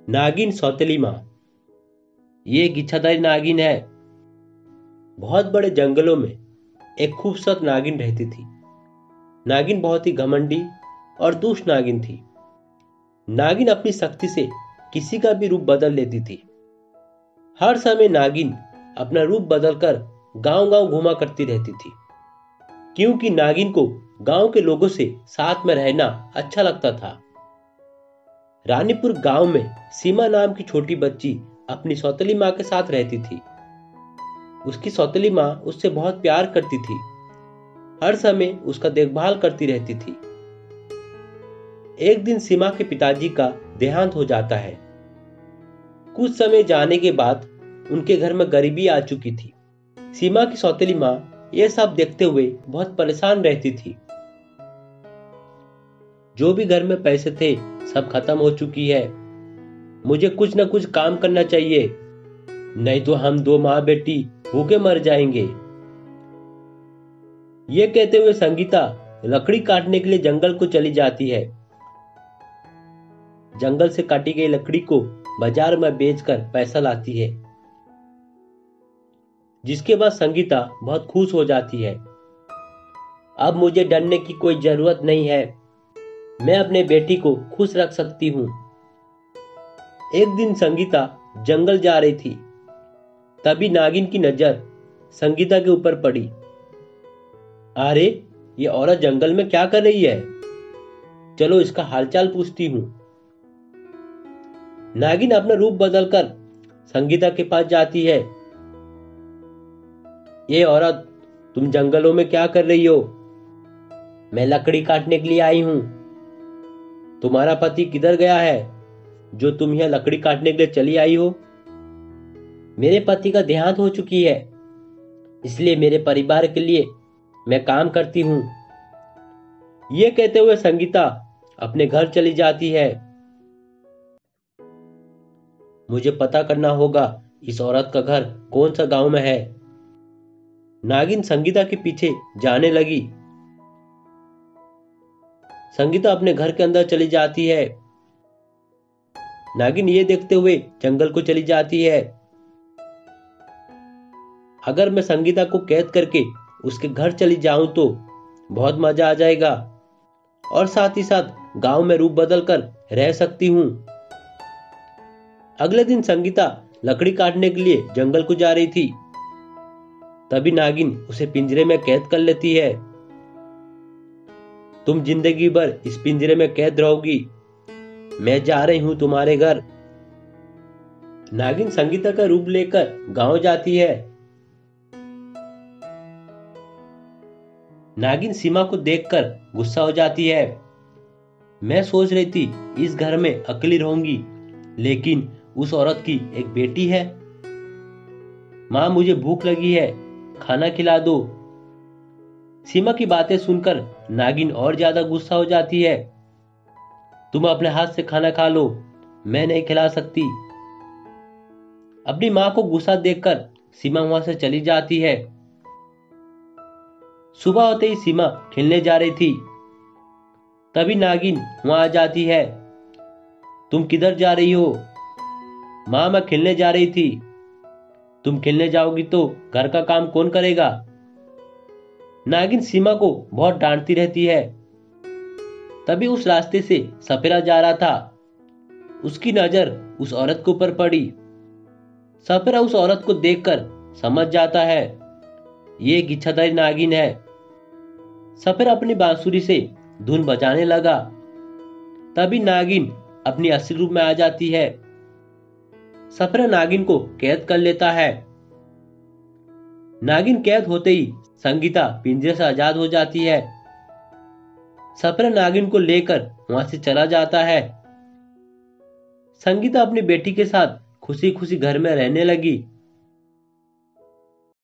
नागिन सौतेली माँ। ये एक इच्छाधारी नागिन है। बहुत बड़े जंगलों में एक खूबसूरत नागिन रहती थी। नागिन बहुत ही घमंडी और दुष्ट नागिन थी। नागिन अपनी शक्ति से किसी का भी रूप बदल लेती थी। हर समय नागिन अपना रूप बदलकर गांव-गांव घुमा करती रहती थी, क्योंकि नागिन को गांव के लोगों से साथ में रहना अच्छा लगता था। रानीपुर गांव में सीमा नाम की छोटी बच्ची अपनी सौतेली माँ के साथ रहती थी। उसकी सौतेली माँ उससे बहुत प्यार करती थी, हर समय उसका देखभाल करती रहती थी। एक दिन सीमा के पिताजी का देहांत हो जाता है। कुछ समय जाने के बाद उनके घर में गरीबी आ चुकी थी। सीमा की सौतेली माँ यह सब देखते हुए बहुत परेशान रहती थी। जो भी घर में पैसे थे सब खत्म हो चुकी है। मुझे कुछ न कुछ काम करना चाहिए, नहीं तो हम दो माँ बेटी भूखे मर जाएंगे। ये कहते हुए संगीता लकड़ी काटने के लिए जंगल को चली जाती है। जंगल से काटी गई लकड़ी को बाजार में बेचकर पैसा लाती है, जिसके बाद संगीता बहुत खुश हो जाती है। अब मुझे डरने की कोई जरूरत नहीं है, मैं अपने बेटी को खुश रख सकती हूँ। एक दिन संगीता जंगल जा रही थी, तभी नागिन की नजर संगीता के ऊपर पड़ी। अरे, ये औरत जंगल में क्या कर रही है? चलो इसका हालचाल पूछती हूँ। नागिन अपना रूप बदलकर संगीता के पास जाती है। ये औरत, तुम जंगलों में क्या कर रही हो? मैं लकड़ी काटने के लिए आई हूँ। तुम्हारा पति किधर गया है जो तुम यह लकड़ी काटने के लिए चली आई हो? मेरे पति का देहांत हो चुकी है, इसलिए मेरे परिवार के लिए मैं काम करती हूँ। ये कहते हुए संगीता अपने घर चली जाती है। मुझे पता करना होगा इस औरत का घर कौन सा गांव में है। नागिन संगीता के पीछे जाने लगी। संगीता अपने घर के अंदर चली जाती है। नागिन ये देखते हुए जंगल को चली जाती है। अगर मैं संगीता को कैद करके उसके घर चली जाऊं तो बहुत मजा आ जाएगा और साथ ही साथ गांव में रूप बदल कर रह सकती हूँ। अगले दिन संगीता लकड़ी काटने के लिए जंगल को जा रही थी, तभी नागिन उसे पिंजरे में कैद कर लेती है। तुम जिंदगी भर इस पिंजरे में कैद रहोगी, मैं जा रही हूं तुम्हारे घर। नागिन संगीता का रूप लेकर गांव जाती है। नागिन सीमा को देखकर गुस्सा हो जाती है। मैं सोच रही थी इस घर में अकेली रहूंगी, लेकिन उस औरत की एक बेटी है। माँ, मुझे भूख लगी है, खाना खिला दो। सीमा की बातें सुनकर नागिन और ज्यादा गुस्सा हो जाती है। तुम अपने हाथ से खाना खा लो, मैं नहीं खिला सकती। अपनी माँ को गुस्सा देखकर सीमा वहां से चली जाती है। सुबह होते ही सीमा खेलने जा रही थी, तभी नागिन वहां आ जाती है। तुम किधर जा रही हो? माँ, मैं खेलने जा रही थी। तुम खेलने जाओगी तो घर का काम कौन करेगा? नागिन सीमा को बहुत डांटती रहती है। तभी उस रास्ते से सपेरा जा रहा था। उसकी नजर उस औरत के ऊपर पड़ी। सपेरा उस औरत को देखकर समझ जाता है ये एक इच्छाधारी नागिन है। सपेरा अपनी बांसुरी से धुन बजाने लगा। तभी नागिन अपनी असली रूप में आ जाती है। सपेरा नागिन को कैद कर लेता है। नागिन कैद होते ही संगीता पिंजरे से आजाद हो जाती है। सपेरा नागिन को लेकर वहां से चला जाता है। संगीता अपनी बेटी के साथ खुशी खुशी घर में रहने लगी।